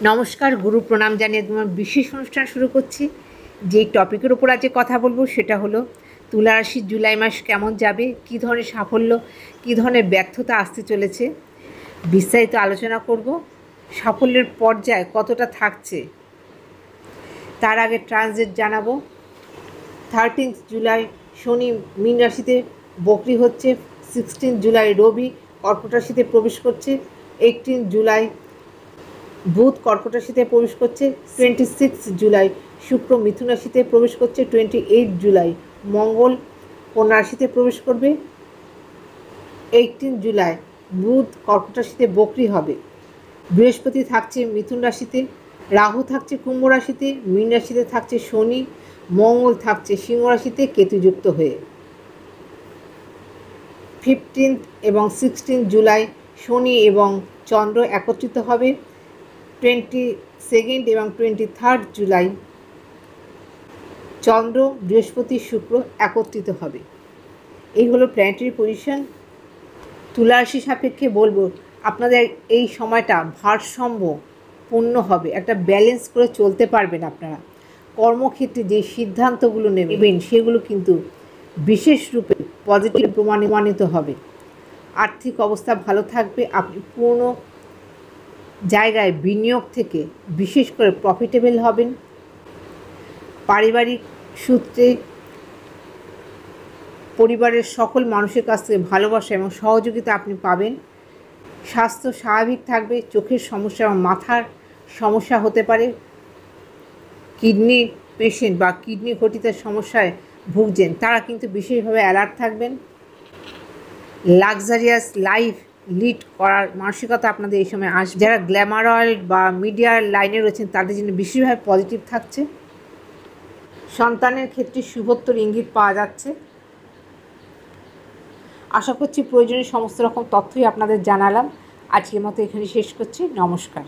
নমস্কার, গুরু প্রণাম জানিয়ে তোমার বিশেষ অনুষ্ঠান শুরু করছি। যেই টপিকের উপর আজকে কথা বলবো সেটা হলো তুলা রাশির জুলাই মাস কেমন যাবে, কী ধরনের সাফল্য, কী ধরনের ব্যর্থতা আসতে চলেছে, বিস্তারিত আলোচনা করব। সাফল্যের পর্যায় কতটা থাকছে তার আগে ট্রানজিট জানাবো। 13 জুলাই শনি মীন রাশিতে বকরি হচ্ছে। 16 জুলাই রবি কর্কট রাশিতে প্রবেশ করছে। 18 জুলাই বুধ কর্কট রাশিতে প্রবেশ করছে। 26 জুলাই শুক্র মিথুন রাশিতে প্রবেশ করছে। 28 জুলাই মঙ্গল কন্যা রাশিতে প্রবেশ করবে। 18 জুলাই বুধ কর্কট রাশিতে বকরি হবে। বৃহস্পতি থাকছে মিথুন রাশিতে, রাহু থাকছে কুম্ভ রাশিতে, মীন রাশিতে থাকছে শনি, মঙ্গল থাকছে সিংহ রাশিতে কেতুযুক্ত হয়ে। 15 এবং 16 জুলাই শনি এবং চন্দ্র একত্রিত হবে। 22 এবং 23 জুলাই চন্দ্র বৃহস্পতি শুক্র একত্রিত হবে। এই হলো প্ল্যানেটারি পজিশন। তুলা রাশি সাপেক্ষে বলবো আপনাদের এই সময়টা ভারসাম্যপূর্ণ হবে, একটা ব্যালেন্স করে চলতে পারবেন আপনারা। কর্মক্ষেত্রে যে সিদ্ধান্তগুলো নেবেন সেগুলো কিন্তু বিশেষ রূপে পজিটিভ প্রমাণিত হবে। আর্থিক অবস্থা ভালো থাকবে, আপনি পুরনো জায়গায় বিনিয়োগ থেকে বিশেষ করে প্রফিটেবল হবেন। পারিবারিক সূত্রে পরিবারের সকল মানুষের কাছ থেকে ভালোবাসা এবং সহযোগিতা আপনি পাবেন। স্বাস্থ্য স্বাভাবিক থাকবে, চোখের সমস্যা এবং মাথার সমস্যা হতে পারে। কিডনি পেশেন্ট বা কিডনি ঘটিত সমস্যায় ভুগছেন তারা কিন্তু বিশেষভাবে অ্যালার্ট থাকবেন। লাক্সারিয়াস লাইফ লিড করার মানসিকতা আপনাদের এই সময় আসবে। যারা গ্ল্যামারল বা মিডিয়ার লাইনে রয়েছেন তাদের জন্য বিশেষভাবে পজিটিভ থাকছে। সন্তানের ক্ষেত্রে শুভত্বর ইঙ্গিত পাওয়া যাচ্ছে। আশা করছি প্রয়োজনীয় সমস্ত রকম তথ্যই আপনাদের জানালাম। আজকের মতো এখানে শেষ করছি। নমস্কার।